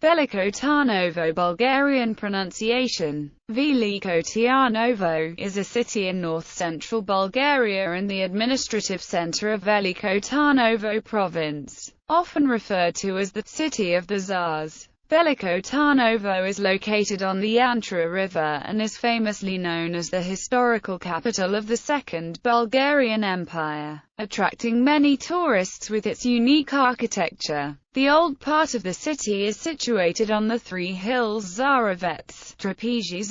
Veliko Tarnovo Bulgarian pronunciation. Veliko Tarnovo is a city in north-central Bulgaria and the administrative center of Veliko Tarnovo province, often referred to as the City of the Tsars. Veliko Tarnovo is located on the Yantra River and is famously known as the historical capital of the Second Bulgarian Empire, attracting many tourists with its unique architecture. The old part of the city is situated on the three hills Zarovets, Trapezi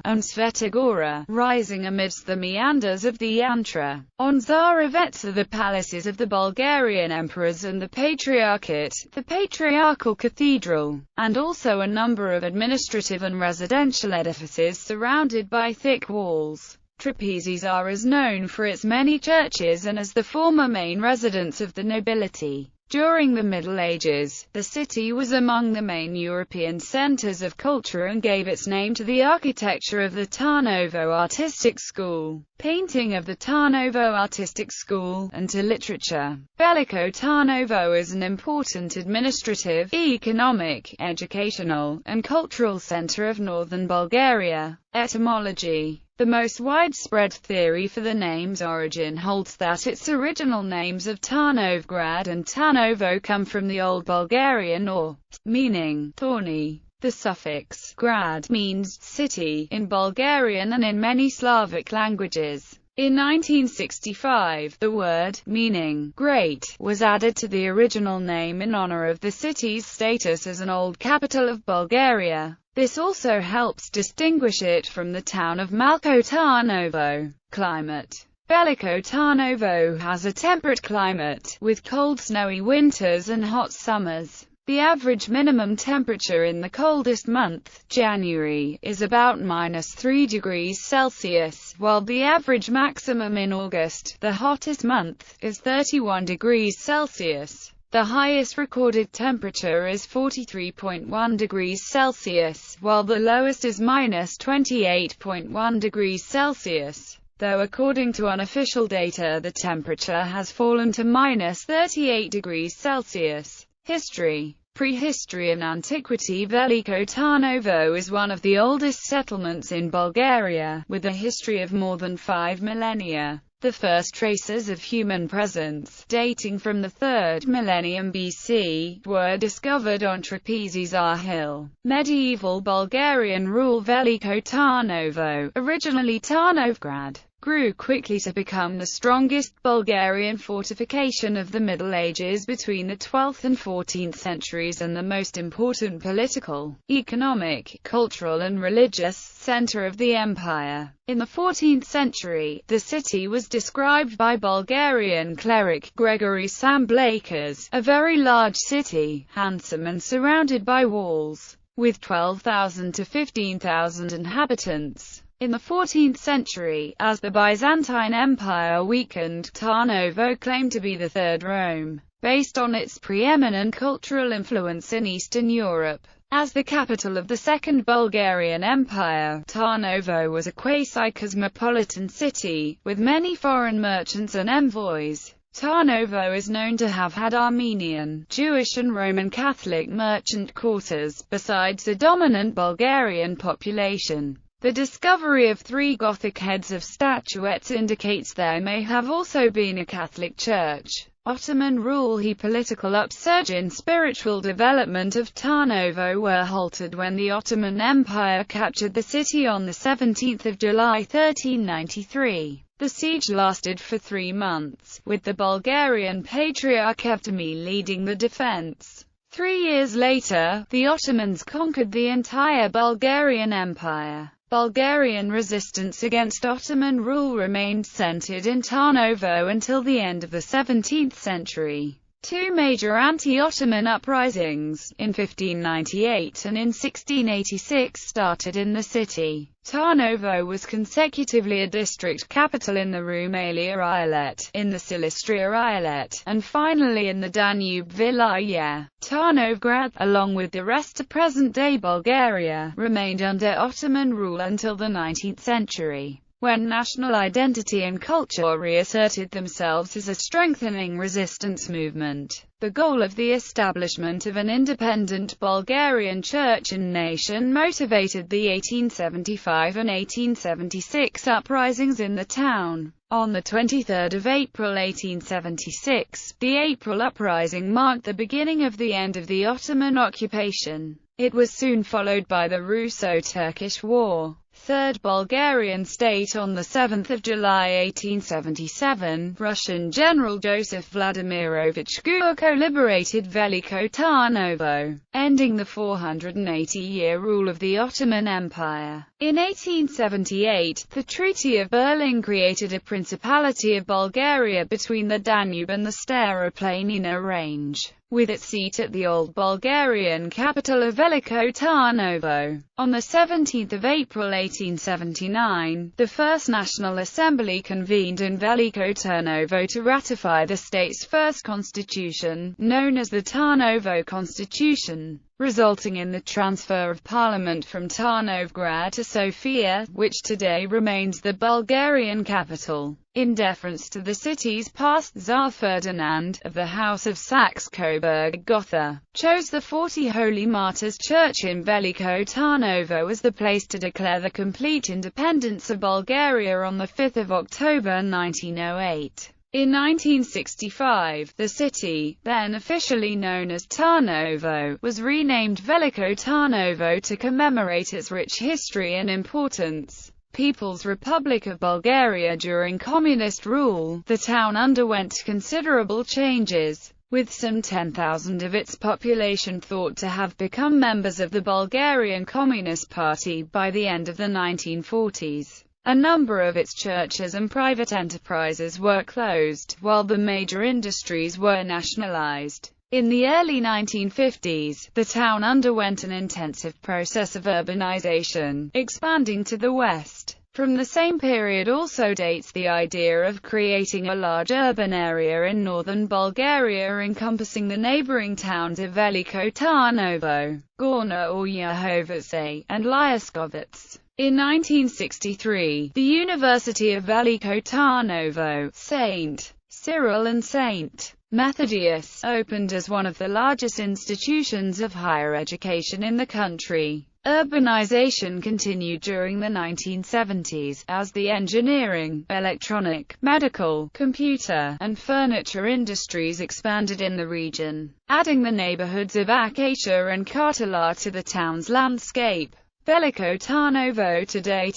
and Svetogora, rising amidst the meanders of the Yantra. On Zarovets are the palaces of the Bulgarian emperors and the Patriarchate, the Patriarchal Cathedral, and also a number of administrative and residential edifices surrounded by thick walls. Trapezi is known for its many churches and as the former main residence of the nobility. During the Middle Ages, the city was among the main European centers of culture and gave its name to the architecture of the Tarnovo Artistic School, painting of the Tarnovo Artistic School, and to literature. Veliko Tarnovo is an important administrative, economic, educational, and cultural center of northern Bulgaria. Etymology. The most widespread theory for the name's origin holds that its original names of Tarnovgrad and Tarnovo come from the Old Bulgarian or, meaning, thorny. The suffix, grad, means city, in Bulgarian and in many Slavic languages. In 1965, the word, meaning, great, was added to the original name in honor of the city's status as an old capital of Bulgaria. This also helps distinguish it from the town of Veliko Tarnovo. Climate. Veliko Tarnovo has a temperate climate, with cold snowy winters and hot summers. The average minimum temperature in the coldest month, January, is about -3 degrees Celsius, while the average maximum in August, the hottest month, is 31 degrees Celsius. The highest recorded temperature is 43.1 degrees Celsius, while the lowest is -28.1 degrees Celsius. Though according to unofficial data the temperature has fallen to -38 degrees Celsius. History. Prehistory and antiquity. Veliko Tarnovo is one of the oldest settlements in Bulgaria, with a history of more than 5 millennia. The first traces of human presence, dating from the 3rd millennium BC, were discovered on Trapezi Hill. Medieval Bulgarian rule. Veliko Tarnovo, originally Tarnovgrad, grew quickly to become the strongest Bulgarian fortification of the Middle Ages between the 12th and 14th centuries and the most important political, economic, cultural and religious center of the empire. In the 14th century, the city was described by Bulgarian cleric Gregory Samblake as a very large city, handsome and surrounded by walls, with 12,000 to 15,000 inhabitants. In the 14th century, as the Byzantine Empire weakened, Tarnovo claimed to be the third Rome, based on its preeminent cultural influence in Eastern Europe. As the capital of the Second Bulgarian Empire, Tarnovo was a quasi-cosmopolitan city, with many foreign merchants and envoys. Tarnovo is known to have had Armenian, Jewish and Roman Catholic merchant quarters, besides a dominant Bulgarian population. The discovery of 3 Gothic heads of statuettes indicates there may have also been a Catholic church. Ottoman rule. The political upsurge and spiritual development of Tarnovo were halted when the Ottoman Empire captured the city on 17 July 1393. The siege lasted for 3 months, with the Bulgarian Patriarch Evtimi leading the defense. 3 years later, the Ottomans conquered the entire Bulgarian Empire. Bulgarian resistance against Ottoman rule remained centered in Tarnovo until the end of the 17th century. 2 major anti-Ottoman uprisings, in 1598 and in 1686, started in the city. Tarnovo was consecutively a district capital in the Rumelia Eyalet, in the Silistria Eyalet, and finally in the Danube Vilayet. Tarnovgrad, along with the rest of present-day Bulgaria, remained under Ottoman rule until the 19th century, when national identity and culture reasserted themselves as a strengthening resistance movement. The goal of the establishment of an independent Bulgarian church and nation motivated the 1875 and 1876 uprisings in the town. On the 23rd of April 1876, the April Uprising marked the beginning of the end of the Ottoman occupation. It was soon followed by the Russo-Turkish War. Third Bulgarian state. On the 7th of July 1877, Russian General Joseph Vladimirovich Gurko liberated Veliko Tarnovo, ending the 480-year rule of the Ottoman Empire. In 1878, the Treaty of Berlin created a Principality of Bulgaria between the Danube and the Staroplanina range, with its seat at the old Bulgarian capital of Veliko Tarnovo. On the 17th of April 1879, the First National Assembly convened in Veliko Tarnovo to ratify the state's first constitution, known as the Tarnovo Constitution, resulting in the transfer of parliament from Tarnovgrad to Sofia, which today remains the Bulgarian capital. In deference to the city's past, Tsar Ferdinand, of the House of Saxe-Coburg-Gotha, chose the 40 Holy Martyrs Church in Veliko Tarnovo as the place to declare the complete independence of Bulgaria on 5 October 1908. In 1965, the city, then officially known as Tarnovo, was renamed Veliko Tarnovo to commemorate its rich history and importance. People's Republic of Bulgaria. During communist rule, the town underwent considerable changes, with some 10,000 of its population thought to have become members of the Bulgarian Communist Party by the end of the 1940s. A number of its churches and private enterprises were closed, while the major industries were nationalized. In the early 1950s, the town underwent an intensive process of urbanization, expanding to the west. From the same period also dates the idea of creating a large urban area in northern Bulgaria encompassing the neighboring towns of Veliko Tarnovo, Gorna Oryahovice, and Lyaskovets. In 1963, the University of Veliko Tarnovo, St. Cyril and St. Methodius, opened as one of the largest institutions of higher education in the country. Urbanization continued during the 1970s, as the engineering, electronic, medical, computer, and furniture industries expanded in the region, adding the neighborhoods of Acacia and Kartala to the town's landscape. Veliko Tarnovo. Today,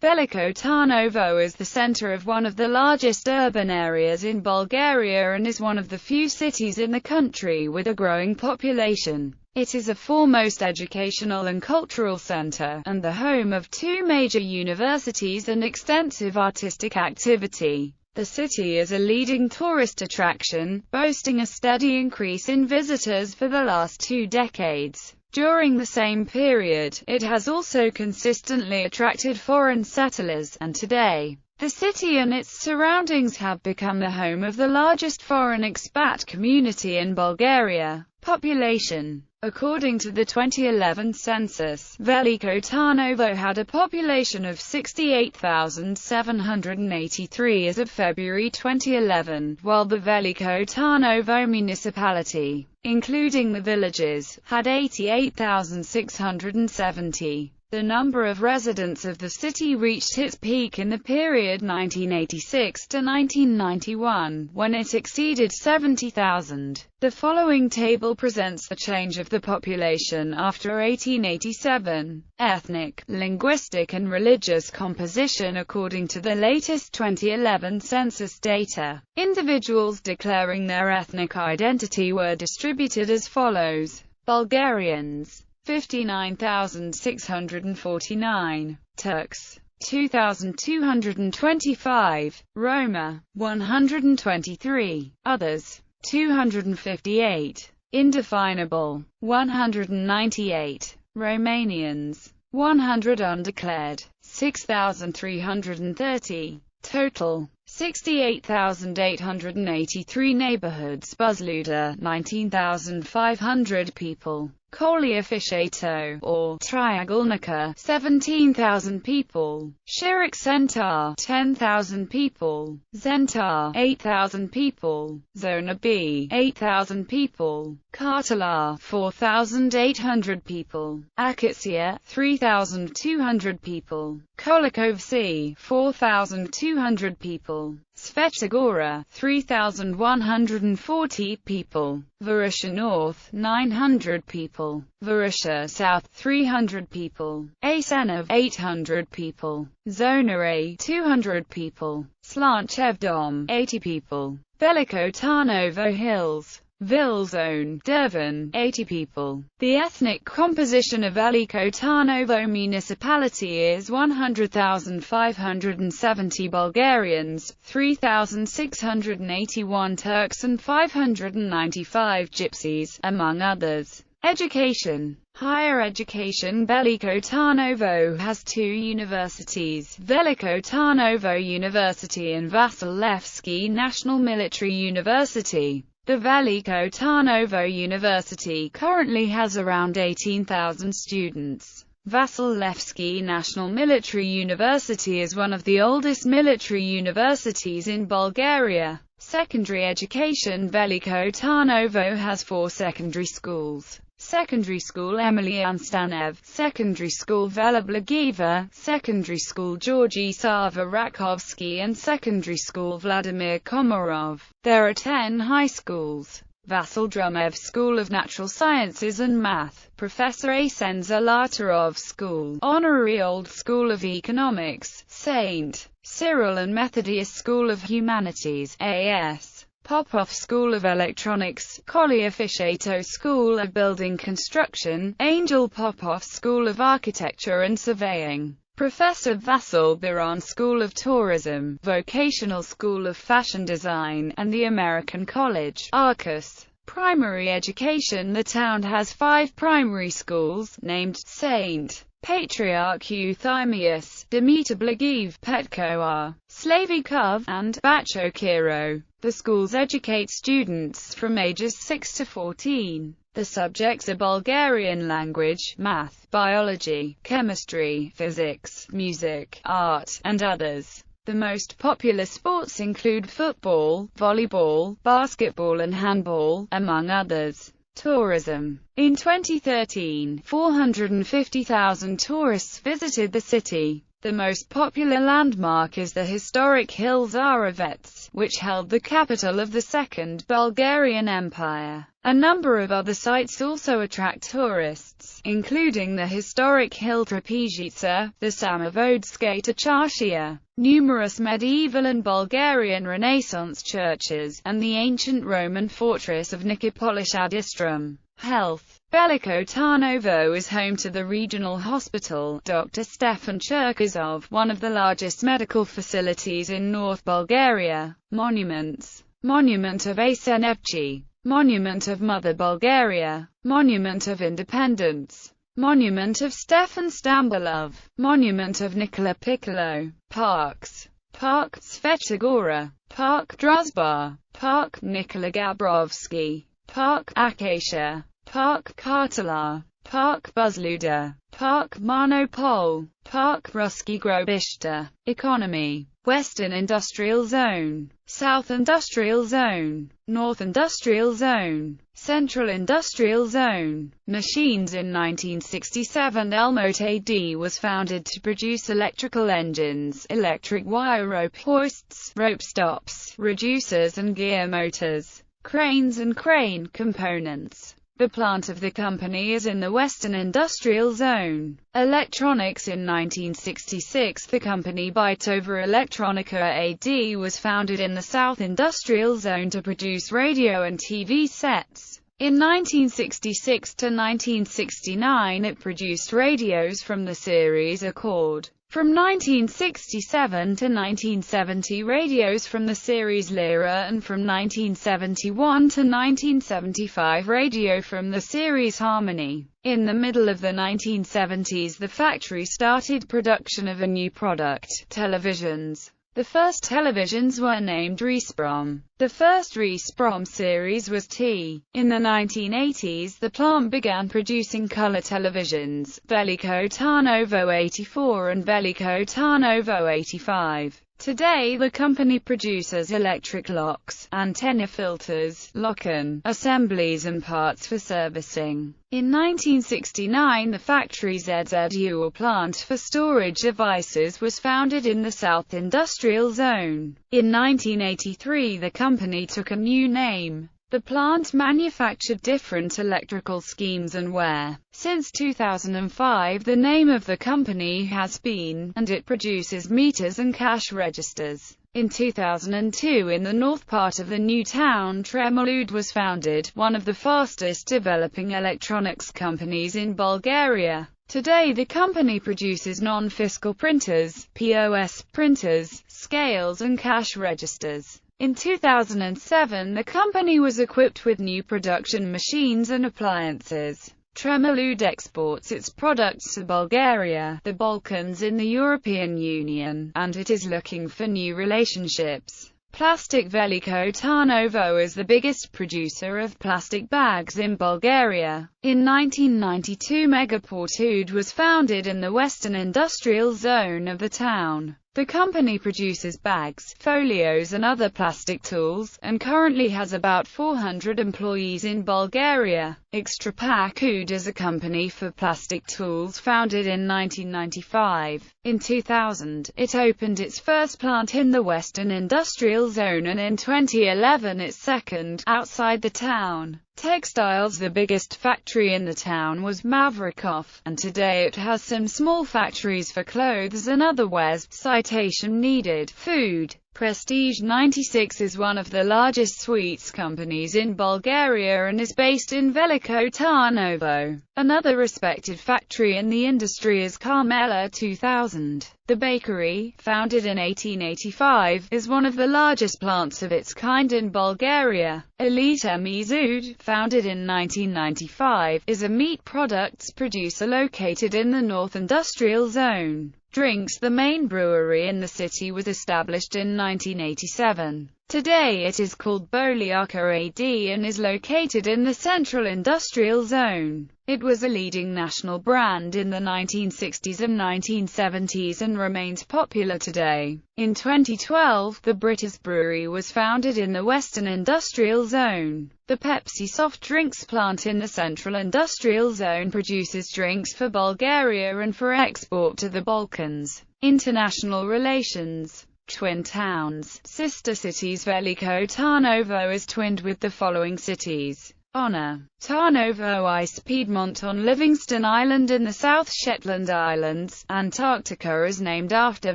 Veliko Tarnovo is the center of one of the largest urban areas in Bulgaria and is one of the few cities in the country with a growing population. It is a foremost educational and cultural center, and the home of 2 major universities and extensive artistic activity. The city is a leading tourist attraction, boasting a steady increase in visitors for the last 2 decades. During the same period, it has also consistently attracted foreign settlers, and today, the city and its surroundings have become the home of the largest foreign expat community in Bulgaria. Population. According to the 2011 census, Veliko Tarnovo had a population of 68,783 as of February 2011, while the Veliko Tarnovo municipality, including the villages, had 88,670. The number of residents of the city reached its peak in the period 1986 to 1991, when it exceeded 70,000. The following table presents the change of the population after 1887. Ethnic, linguistic and religious composition according to the latest 2011 census data. Individuals declaring their ethnic identity were distributed as follows. Bulgarians, 59,649. Turks, 2,225. Roma, 123. Others, 258. Indefinable, 198. Romanians, 100. Undeclared, 6,330. Total, 68,883. Neighborhoods. Buzluda, 19,500 people. Coleofichato, or Triaglnica, 17,000 people. Chirac Centaur, 10,000 people. Zentaur, 8,000 people. Zona B, 8,000 people. Cartelar, 4,800 people. Akasia, 3,200 people. Kolakovci, 4,200 people. Svetogora, 3,140 people. Varusha North, 900 people. Varusha South, 300 people. Asenov, 800 people. Zona A, 200 people. Slanchev Dom, 80 people. Veliko Tarnovo Hills, Vilzone, Dervan, 80 people. The ethnic composition of Veliko Tarnovo municipality is 100,570 Bulgarians, 3,681 Turks and 595 Gypsies, among others. Education. Higher education. Veliko Tarnovo has two universities, Veliko Tarnovo University and Vasilevsky National Military University. The Veliko Tarnovo University currently has around 18,000 students. Vasilevsky National Military University is one of the oldest military universities in Bulgaria. Secondary education. Veliko Tarnovo has 4 secondary schools. Secondary School Emilian Stanev, Secondary School Vela Blagiva, Secondary School Georgy Sava Rakovsky and Secondary School Vladimir Komarov. There are 10 high schools. Vasil Drumev School of Natural Sciences and Math, Professor Asen Zalatarov School, Honorary Old School of Economics, St. Cyril and Methodius School of Humanities, A.S. Popov School of Electronics, Coleofichato School of Building Construction, Angel Popov School of Architecture and Surveying, Professor Vasil Biran School of Tourism, Vocational School of Fashion Design, and the American College, Arcus. Primary education. The town has 5 primary schools, named St. Patriarch Euthymius, Demeter Blagiv, Petkoar, Slavikov, and Bachokiro. The schools educate students from ages 6 to 14. The subjects are Bulgarian language, math, biology, chemistry, physics, music, art, and others. The most popular sports include football, volleyball, basketball and handball, among others. Tourism. In 2013, 450,000 tourists visited the city. The most popular landmark is the historic hill Zarovets, which held the capital of the Second Bulgarian Empire. A number of other sites also attract tourists, including the historic hill Trapezhica, the Samovodskaya Charshia, numerous medieval and Bulgarian Renaissance churches, and the ancient Roman fortress of Nicopolis ad Istrum. Health. Veliko Tarnovo is home to the regional hospital, Dr. Stefan Cherkasov, one of the largest medical facilities in North Bulgaria. Monuments. Monument of Asenevci. Monument of Mother Bulgaria. Monument of Independence. Monument of Stefan Stambolov. Monument of Nicola Piccolo. Parks. Park Svetogora. Park Druzhba. Park Nikola Gabrovsky. Park Acacia. Park Cartelar. Park Buzluda. Park Monopole. Park Ruski Grobishta. Economy. Western Industrial Zone, South Industrial Zone, North Industrial Zone, Central Industrial Zone. Machines. In 1967 Elmot AD was founded to produce electrical engines, electric wire rope hoists, rope stops, reducers and gear motors, cranes and crane components. The plant of the company is in the Western Industrial Zone. Electronics. In 1966 the company Bytover Electronica AD was founded in the South Industrial Zone to produce radio and TV sets. In 1966 to 1969 it produced radios from the series Accord. From 1967 to 1970 radios from the series Lyra, and from 1971 to 1975 radio from the series Harmony. In the middle of the 1970s the factory started production of a new product, televisions. The first televisions were named Resprom. The first Resprom series was T. In the 1980s, the plant began producing color televisions, Veliko Tarnovo 84 and Veliko Tarnovo 85. Today the company produces electric locks, antenna filters, lock-on assemblies and parts for servicing. In 1969 the factory ZZU plant for storage devices was founded in the South Industrial Zone. In 1983 the company took a new name. The plant manufactured different electrical schemes and ware. Since 2005 the name of the company has been, and it produces meters and cash registers. In 2002 in the north part of the new town Tremolud was founded, one of the fastest developing electronics companies in Bulgaria. Today the company produces non-fiscal printers, POS printers, scales and cash registers. In 2007 the company was equipped with new production machines and appliances. Tremolud exports its products to Bulgaria, the Balkans in the European Union, and it is looking for new relationships. Plastic Veliko Tarnovo is the biggest producer of plastic bags in Bulgaria. In 1992 Megaportud was founded in the Western Industrial Zone of the town. The company produces bags, folios and other plastic tools, and currently has about 400 employees in Bulgaria. Extrapakud is a company for plastic tools founded in 1995. In 2000, it opened its first plant in the Western Industrial Zone and in 2011 its second, outside the town. Textiles. The biggest factory in the town was Mavrikov, and today it has some small factories for clothes and other wares. Citation needed. Food. Prestige 96 is one of the largest sweets companies in Bulgaria and is based in Veliko Tarnovo. Another respected factory in the industry is Carmela 2000. The bakery, founded in 1885, is one of the largest plants of its kind in Bulgaria. Elite Mizud, founded in 1995, is a meat products producer located in the North Industrial Zone. Drinks. The main brewery in the city was established in 1987. Today it is called Bolyaka AD and is located in the Central Industrial Zone. It was a leading national brand in the 1960s and 1970s and remains popular today. In 2012, the British brewery was founded in the Western Industrial Zone. The Pepsi soft drinks plant in the Central Industrial Zone produces drinks for Bulgaria and for export to the Balkans. International relations. Twin towns. Sister cities. Veliko Tarnovo is twinned with the following cities: Honor, Tarnovo Ice, Piedmont on Livingston Island in the South Shetland Islands. Antarctica is named after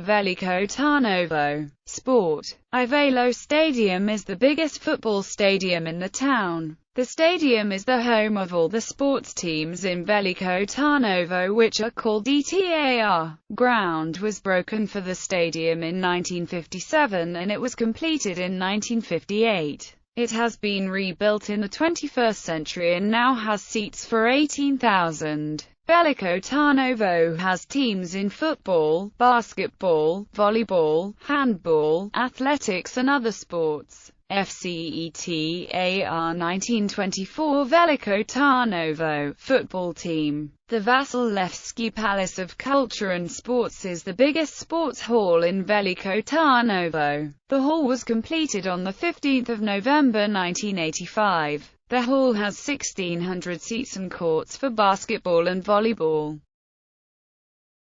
Veliko Tarnovo. Sport. Ivalo Stadium is the biggest football stadium in the town. The stadium is the home of all the sports teams in Veliko Tarnovo, which are called ETAR. Ground was broken for the stadium in 1957 and it was completed in 1958. It has been rebuilt in the 21st century and now has seats for 18,000. Veliko Tarnovo has teams in football, basketball, volleyball, handball, athletics and other sports. FCETAR 1924 Veliko Tarnovo football team. The Vasilevsky Palace of Culture and Sports is the biggest sports hall in Veliko Tarnovo. The hall was completed on the 15th of November 1985. The hall has 1,600 seats and courts for basketball and volleyball.